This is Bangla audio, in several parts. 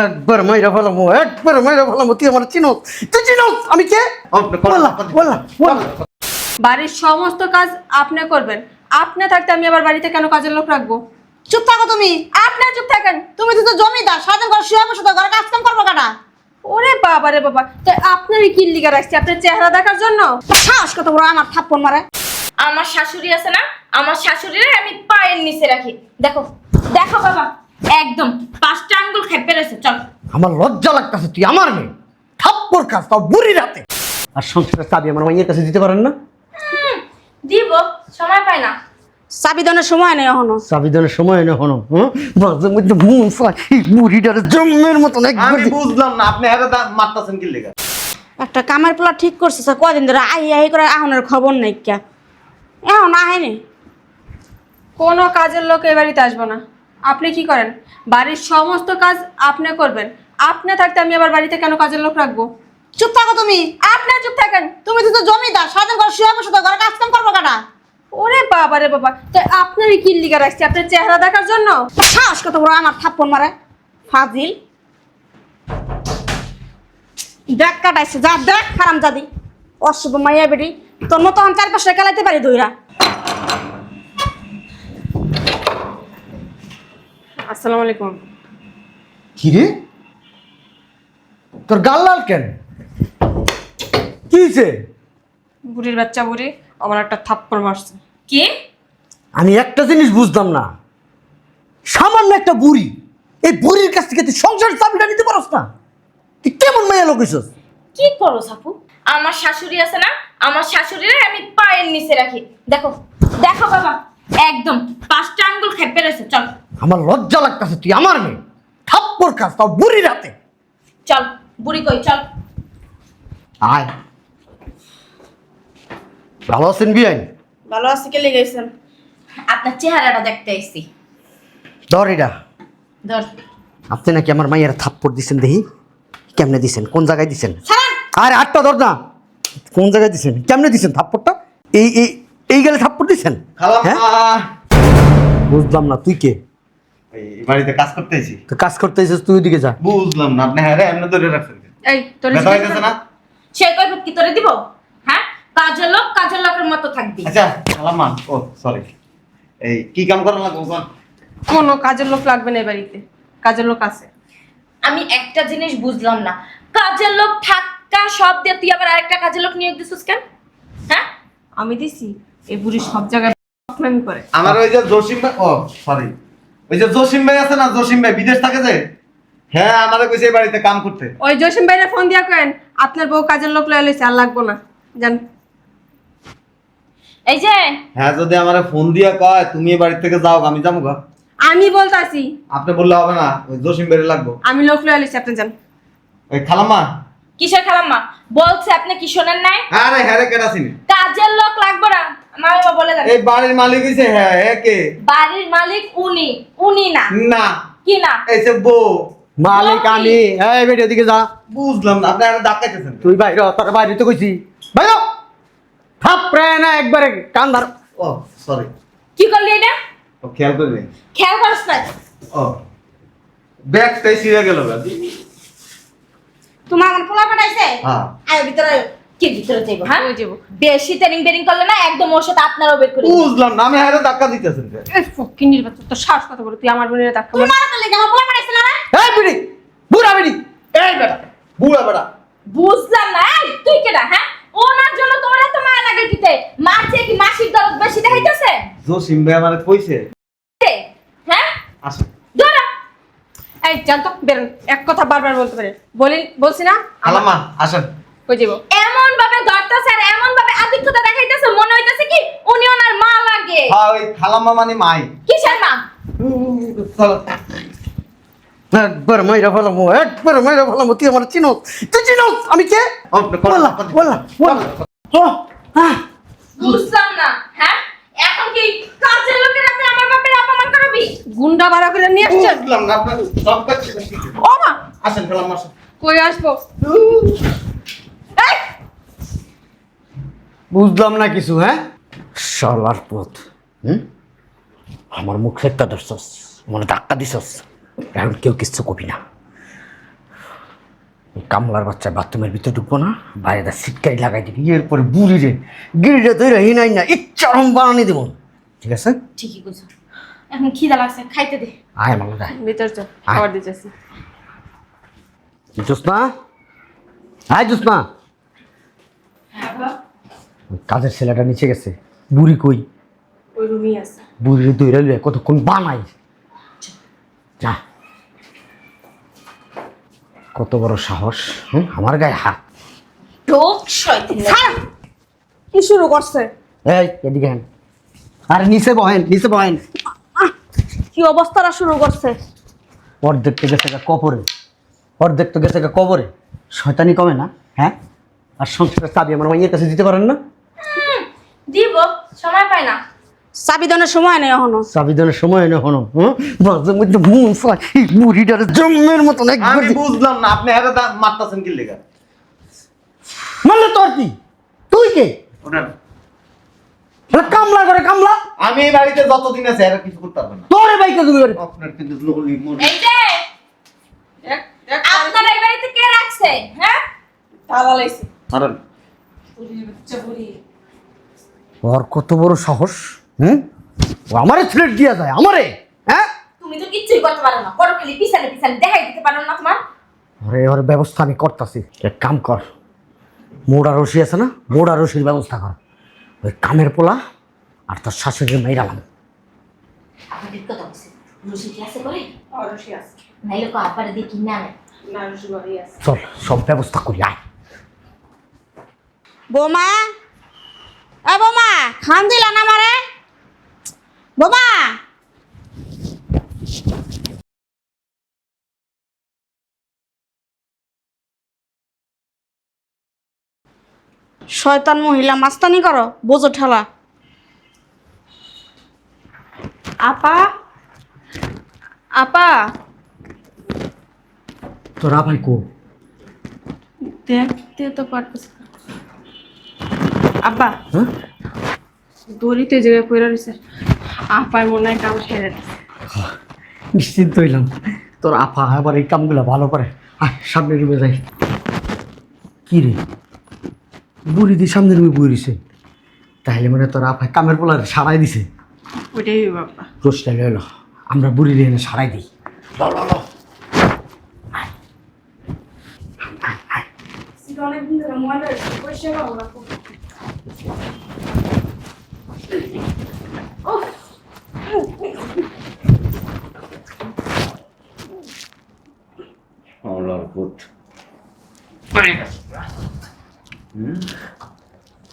একবার মাইরা ফেলামো, একবার মাইরা ফেলামো। তুই আমার চিনোস, তুই চিনোস আমি কে? বললা বললা বললা। বাড়ির সমস্ত কাজ আপনি করবেন। আপনি থাকতে আমি আবার বাড়িতে কেন কাজের লোক রাখবো? চুপ থাকো তুমি। আপনি চুপ থাকেন। তুমি তো জমিদার, সারাদিন ঘরে শুয়ে বসে তো ঘরে কাজ কাম করবো কাটা। ওরে বাবা রে বাবা, তো আপনারই কি লিগা রাখছি? আপনার চেহারা দেখার জন্য? সাহস কত বড় আমার থাপ্পড় মারে। আমার শাশুড়ি আছে না, আমার শাশুড়িরে আমি পায়ের নিচে রাখি। দেখো দেখো বাবা, একদম 5টা আঙ্গুল খেপে রয়েছে। চল। আমার লজ্জা লাগতেছে, তুই আমার মেয়ে থাপ্পড় কাজ তাও বুড়ি রাতে। আর সংসারের চাবি আমার মাইয়ের কাছে দিতে পারেন না? দিব, সময় পাই না। চাবি দানের সময় নেই এখনো। চাবি দেওয়ার সময় না হনো, মাঝে মধ্যে মন চায় এই বুড়িটার জন্মের মতন একবার আমি বুঝলাম না আপনি হারে মারতাছেন কি লেগে। একটা কামের পোলা ঠিক করছে স্যার, কদিন ধরে আই করে আহনের খবর নাই কে এখন আহেনি। কোনো কাজের লোক এ বাড়িতে আসবো না। আপনি কি করেন? বাড়ির সমস্ত কাজ আপনি করবেন। আপনি থাকতে আমি আবার বাড়িতে কেন কাজের লোক রাখবো? চুপ থাকো তুমি। আপনি চুপ থাকেন। তুমি তো জমিদার, সারাদিন ঘরে শুয়ে বসে তো ঘরে কাজ কাম করবো কাটা। ওরে বাবা রে বাবা, তো আপনারই কি লিগা রাখছি? আপনার চেহারা দেখার জন্য? সাহস কত বড় আমার থাপ্পড় মারে। ফাজিল দেখ কাটাইছে, যা দেখ হারাম জাদি অশুভ মাইয়া বেটি। তোর মতো আমি 4-5 খেলাইতে পারি দইরা। আসসালামু আলাইকুম। কি রে তোর গাল লাল কেন? কি হয়েছে? বুড়ির বাচ্চা বুড়ি আমার একটা থাপ্পড় মারছে। কি? আমি একটা জিনিস বুঝলাম না, সামান্য একটা বুড়ি, এই বুড়ির কাছ থেকে তুই সংসারের চাবিটা নিতে পারস না? তুই কেমন মাইয়া লোক হইছস? কি করো সাপু? আমার শাশুড়ি আছে না, আমার শাশুড়িরে আমি পায়ের নিচে রাখি। দেখো দেখো বাবা, একদম 5টা আঙ্গুল খেপে রয়েছে। চল। আমার লজ্জা লাগতেছে, তুই আমার মেয়ে থাপ্পড় কাজ তাও বুড়ি রাতে। চল, বুড়ি কই? চল। আয়। ভালো আছেন বিয়াই? ভালো আছে কে লেগেছেন? আপনার চেহারাটা দেখতে আইছি। ধর এটা। ধর। আপনি নাকি আমার মাইয়ের থাপ্পড় দিছেন, দেখি কেমনে দিছেন, কোন জায়গায় দিছেন? ছাড়েন। আরে আটটা ধর না, কোন জায়গায় দিছেন, কেমনে দিছেন থাপ্পড়টা? এই এই এই গেলে থাপ্পড় দিছেন? হ্যাঁ বুঝলাম না, তুই কে? এই বাড়িতে কাজ করতে আইছি। তো কাজ করতে এসেছিস, তুই ওইদিকে যা। বুঝলাম না আপনি হারে এমনি ধরে রাখছেন। এই তোর ব্যথা হইতেছে না? সে কইবত কি তোরে দিব? হ্যাঁ, কাজের লোক কাজের লোকের মতো থাকবি। আচ্ছা সালামান, ও সরি, এই কি কাম করা লাগবে কোন? কোনো কাজের লোক লাগবে না এই বাড়িতে। কাজের লোক আছে। আমি একটা জিনিস বুঝলাম না, কাজের লোক থাকা সব দিয়ে তুই আবার আরেকটা কাজের লোক নিয়োগ দিছিস কেন? হ্যাঁ, আমি দিছি। এই বুড়ি সব জায়গায় বদনামি করে। আমার ওই যে জসিম ভাই, ও সরি, ওই যে জসিম ভাই আছে না, জসিম ভাই বিদেশ থাকে যে, হ্যাঁ আমারে কইছে এই বাড়িতে কাম করতে। ওই জসিম ভাইরে ফোন দিয়া কেন আপনার বউ কাজের লোক লয়ে লইছে, আর লাগবো না জান। এই যে হ্যাঁ যদি আমারে ফোন দিয়া কয় তুমি এই বাড়ি থেকে যাও, আমি যাবো গা। আমি বলতাছি, আপনি বললে হবে না, ওই জসিম ভাইরে লাগবো। আমি লোক লয়ে লইছি, আপনি জান। ওই খালাম্মা, কিসের খালাম্মা বলছে, আপনি কি শোনেন নাই? আরে হ্যাঁ রে কেডা চিনি? কাজের লোক লাগবে না, মা বাবা বলে দেন। এই বাড়ির মালিক হইছে, হ্যাঁ একে বাড়ির মালিক উনি, উনি না। না কি না? এই যে বউ। মালিক আমি। এই বেটি ওদিকে যা। বুঝলাম না আপনি আরে ডাকাইতেছেন। তুই বাইরে হ, তোর বাইরে তো কইছি বাইরে হ। থাপড়ায় না একবারে কান ধর। ও সরি, কি করলি এটা? ও খেয়াল করবে। খেয়াল করিস না। ও ব্যাগটাই ছিঁড়ে গেল গাদি। তোমার আমার পোলা পাঠাইছে। হ্যাঁ আয় ভিতরে আয়। কি ভিতরে যাইব? হ্যাঁ, ওই যাবো। বেশি ট্রেনিং বেরিং করলে না একদম ওর সাথে আপনারও বের করে দিবো। বুঝলাম না, আমি হারে ধাক্কা দিতেছেন। এই ফকিন্নির বাচ্চা, তোর সাহস কথা বলে তুই আমার বোনের ধাক্কা তুমি মার। মারা করলে আমার পোলা পাঠাইছে না? এই বেটি বুড়া বেটি, এই বেটা বুড়া বেড়া। বুঝলাম না। এই তুই কেডা? হ্যাঁ, ওনার জন্য তোমার এত মায়া লাগে কিতে? মার চেয়ে কি মাসিক দরদ বেশি দেখাইতেছে? জসিম ভাই আমারে কইছে। হ্যাঁ, আসে ধরো। এই জান তো বেরোন, এক কথা বারবার বলতে পারে। বলছি না খালাম্মা আসেন। কই যাবো? এমন ভাবে ধরতেছে আর এমন ভাবে আধিক্যতা দেখাইতেছে, মনে হইতেছে কি উনি ওনার মা লাগে। হ্যাঁ ওই খালাম্মা মানে মাই। কিসের মা? চলো। একবার মাইরা ফেলামো, একবার মাইরা ফেলামো। তুই আমার চিনোস, তুই চিনোস আমি কে? বললা বললা বললা। ও হ্যাঁ বুঝলাম না। হ্যাঁ, এখন কি কাজের লোকের হাতে আমার বাপের অপমান করবি? গুন্ডা ভাড়া করে নিয়ে আসছেন? বুঝলাম না আপনার সব কাজ। ও মা, আসেন খালাম্মা আসেন। কই আসবো? এই বুঝলাম না কিছু। হ্যাঁ শালার পথ। আমার মুখে একটা ধরছস, মনে ধাক্কা দিছস, এখন কেউ কিচ্ছু কবি না। কামলার বাচ্চা বাথরুমের ভিতরে ঢুকবো না, বাইরে সিটকারি লাগাই দিবি, এরপরে বুড়ি রে গিরিটা ধরে হিনাই না ইচ্ছারম বানানি দেবো, ঠিক আছে? ঠিকই কইছো। এখন খিদা লাগছে, খাইতে দে। আয় মামা যায় ভিতর চল, খাবার দিতেছি। জোসনা, আয় জোসনা। হ্যাঁ বাবা। কাজের ছেলেটা নিচে গেছে, বুড়ি কই? ওই রুমই আছে। বুড়ি দইরা লুয়ে কতক্ষণ বানাই, যা। কত বড় সাহস, আমার গায়ে হাত। ঢোক শয়তান। ছাড়! কি শুরু করছে? এই এদিকে হেন, আরে নিচে বহেন, নিচে বহেন। আহ, কি অবস্থাটা শুরু করছে? অর্ধেক তো গেছে গা কবরে, অর্ধেক তো গেছে গা কবরে। শয়তানি কমে না, হ্যাঁ? আর সংসারের চাবি আমার মাইয়ের কাছে দিতে পারেন না? দিব, সময় পাই না। চাবি দানের সময় নেই এখনো। চাবি দেওয়ার সময় না হনো, মাঝে মধ্যে মন চায় এই বুড়িটার জন্মের মতন একবার আমি বুঝলাম না আপনি হারে মারতাছেন কি লেগা? মারলে তোর কি? তুই কে? ওঠেন। এটা কামলা করে কামলা, আমি এই বাড়িতে যতদিন আছে আর কিছু করতে পারবেন না। তোরে বাইকে তুমি করে। আপনার কিন্তু লোলি মন। এই যে আপনার এই বাড়িতে কে রাখছে? হ্যাঁ? তালা লাইছে। আরে বুড়ি বাচ্চা বুড়ি। ওর কত বড় সাহস, ও আমারে থ্রেট দিয়া যায়, আমারে, হ্যাঁ? তুমি তো কিচ্ছুই করতে পারো না। বড় খালি পিছালে পিছালে দেখাই দিতে পারো না তোমার। আরে ওর ব্যবস্থা আমি করতেছি, এক কাম কর, মোড়া রশি আছে না, মোড়া রশির ব্যবস্থা কর। ওই কামের পোলা আর তোর শাশুড়ির মেয়েরালাম। আপনি ঠিক কথা বলছেন। রুশি কি আছে করে? অরসি আছে। নাইলে কো আপারে দিয়ে কিনে আনে। না রসি বাড়ি আছে। চল সব ব্যবস্থা করি, আয়। বোমা, এ বোমা, খান দিলা না আমারে? বোমা, শয়তান মহিলা মাস্তানি করো, বোঝো ঠেলা। আপা, আপা, তোরা ভাই কো? দেখতে তো পারতেছি না। আব্বা, হ্যাঁ? দড়ি তো এই জায়গায় পড়ে রয়েছে। আপার মনে হয় কাম সেরে দিছে। নিশ্চিন্ত হইলাম, তোর আপা আবার এই কামগুলো ভালো করে। আয় সামনে রুমে যাই। কি রে, বুড়ি দিয়ে সামনে রুমে বই রয়েছে, তাহলে মানে তোর আপা কামের পোলার সারাই দিছে। ওইটাই বাবা। রোজটা গেল, আমরা বুড়ি দিয়ে এনে সারাই দিই। ল, ল, ল। অনেকদিন ধরে ময়লা পরিষ্কার করবো না। আল্লাহর পুত।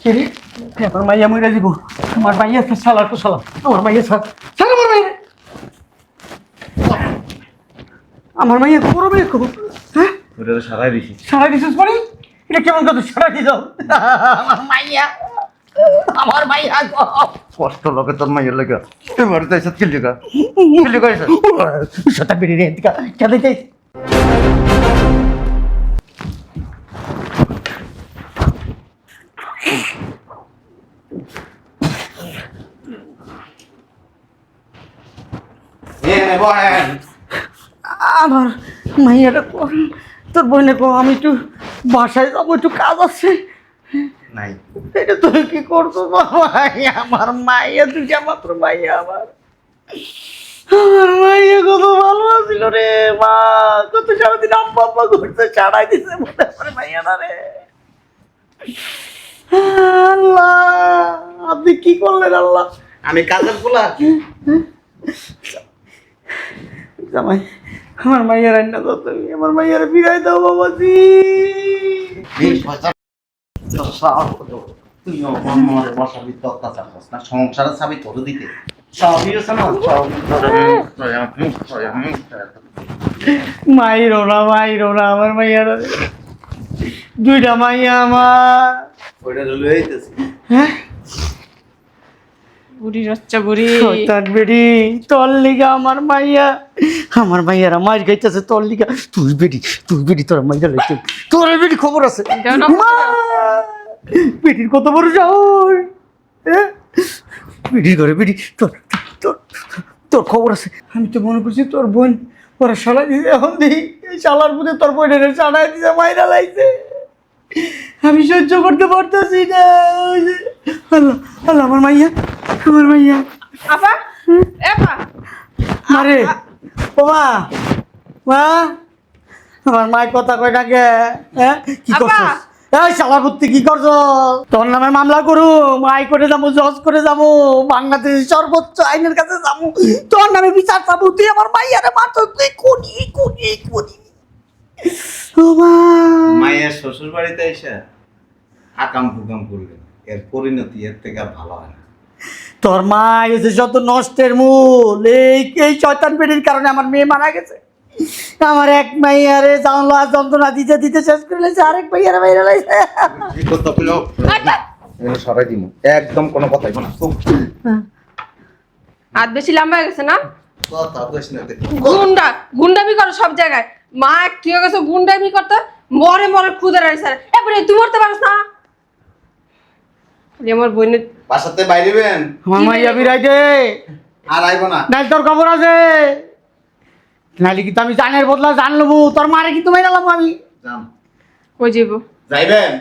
কে রে? আমার মাইয়া মইরা দিব, আমার মাইয়া সালার তো সালাম, আমার মাইয়া ছাড়, আমার মাইয়া, আমার মাইয়া বড় মেয়ে কো, হ্যাঁ? ওটা তো সারাই দিছি। সারাই দিছিস মানে? এটা কেমন কথা সারাই দিছ? আমার মাইয়া, আমার মাইয়া গো। কষ্ট লাগে তোর মাইয়ের লেগা। তুই বাড়িতে এসে কি লেগা? কি লেগা এসে? সেটা বেরিয়ে রে এদিকে কেঁদে যাই। বহেন। আমার মাইয়াটা কো, তোর বোনে কো আমি একটু বাসায় যাবো, একটু কাজ আছে। নাই। এটা তুই কি করছো ভাই? আমার মাইয়া দুইটা মাত্র মাইয়া, আমার মাইয়া কত ভালো আছিল রে মা, কত সারাদিন আব্বা আব্বা ঘুরতে ছাড়াই দিছে মনে করে মাইয়া না রে। আল্লাহ, আপনি কি করলেন আল্লাহ? আমি কাজের পোলা। জামাই, আমার মাইয়ার রান্না দাও, তুমি আমার মাইয়ার বিদায় দাও বাবাজি। তুই আমার বসাবি তো অত্যাচার করছ না, সংসারের চাবি তোর দিতে সবই আছে না, মাইরো না, মাইরো না আমার মাইয়ার, দুইটা মাইয়া আমার। ওইটা লইতেছি। হ্যাঁ, বুড়ি বাচ্চা বুড়ি। শয়তান বেডি, তোর লিগা আমার মাইয়া, আমার মাইয়ারা মার গাইতেছে তোর লিগা। তুই বেডি তোর মাইয়া লাগছে, তোর বেডি খবর আছে। দাও না। মা, বেডির কত বড় সাহস, হ্যাঁ? বেডির ঘরে বেডি, তোর তোর তোর খবর আছে। আমি তো মনে করছি তোর বোন পরে শালা দিছে এখন দিই এই শালার পুজো তোর বইনের চানায় দিছে মাইরা লাইছে আমি সহ্য করতে পারতেছি না ওই যে, আল্লাহ আল্লাহ আমার মাইয়া আপা এপা মারে ও মা মা আমার মায়ের কথা কয় না কে হ্যাঁ কি আপা! করছিস এই শালা কুত্তি কি করছো তোর নামে মামলা করু মাই করে যাবো জজ করে যাবো বাংলাদেশের সর্বোচ্চ আইনের কাছে যাবো তোর নামে বিচার চাবো তুই আমার মাইয়ারে মারছ তুই কোনি ও মা মায়ের শ্বশুর বাড়িতে এসে আকাম কুকাম করলেন এর পরিণতি এর থেকে আর ভালো হয় না। তোর মা এসে যত নষ্টের মূল এই শয়তান পেটির কারণে আমার মেয়ে মারা গেছে আমার এক মাইয়ারে জানলা যন্ত্রণা দিতে দিতে শেষ করে লেছে আরেক মাইয়ারে মাইরা লাইছে কি করতে পেলো এগুলো সরাই দিব একদম কোনো কথাই বলা হাত বেশি লম্বা হয়ে গেছে না কথা বলিস না গুন্ডামি করো সব জায়গায় মা কি হয়ে গেছে গুন্ডামি করতে মরে খুদে রয়েছে এবারে তুই মরতে পারিস না খালি আমার বোনের বাসাতে বাইরেবেন আমার মাইয়া বিরাইতে আর আইব না নাইলে তোর খবর আছে নাইলে কিন্তু আমি জানের বদলা জান লবো তোর মারে কিন্তু মাইরা লাম আমি যান কই যাব যাইবেন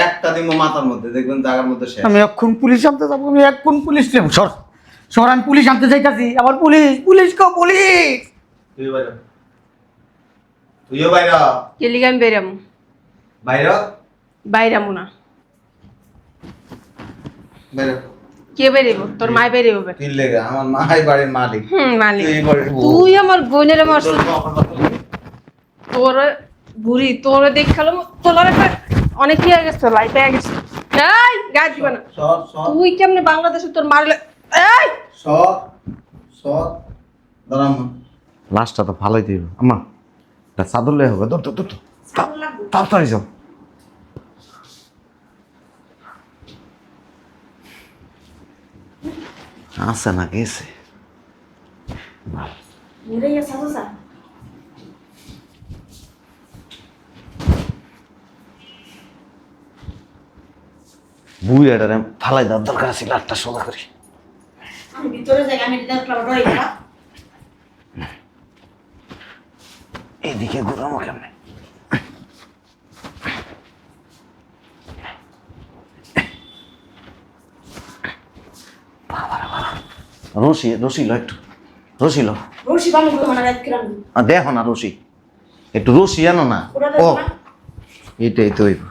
একটা দিন মাথার মধ্যে দেখবেন জায়গার মধ্যে শেষ আমি এখন পুলিশ আনতে যাবো আমি এখন পুলিশ নেব সর আমি পুলিশ আনতে যাইতাছি আবার পুলিশ তুই বাইরে তুইও বাইরে কেলিগে আমি বেরামু বাইরে বাইরামু না বাইরে কে বেরিব তোর মাই বেরিব কি লেগে আমার মাই বাড়ির মালিক মালিক তুই বাড়ির বউ। তুই আমার বোনের মারছিস তোর বুড়ি তোর দেখালো তোর একটা অনেক কি হয়ে গেছে লাইফে হয়ে গেছে এই গায়ে দিবা না সর সর তুই কেমনে বাংলাদেশে তোর মারলে এই সর সর দাঁড়াম লাস্টটা তো ভালোই দিব আমা এটা চাদর লে হবে দূর তাড়াতাড়ি যাও আছে না গেছে বুই এটারে ফালাই দেওয়ার দরকার আছে লাটটা সোজা করি আমি ভিতরে যাই আমি দেখলাম ডরাই গেলাম এইদিকে ঘুরামো কেমনে রশি লো একটু রশি লো রশি বামু মানে রাত কিরাম দেখো না রশি একটু রশি আনো না ওরা ও দেখো না এইটাই তো হইব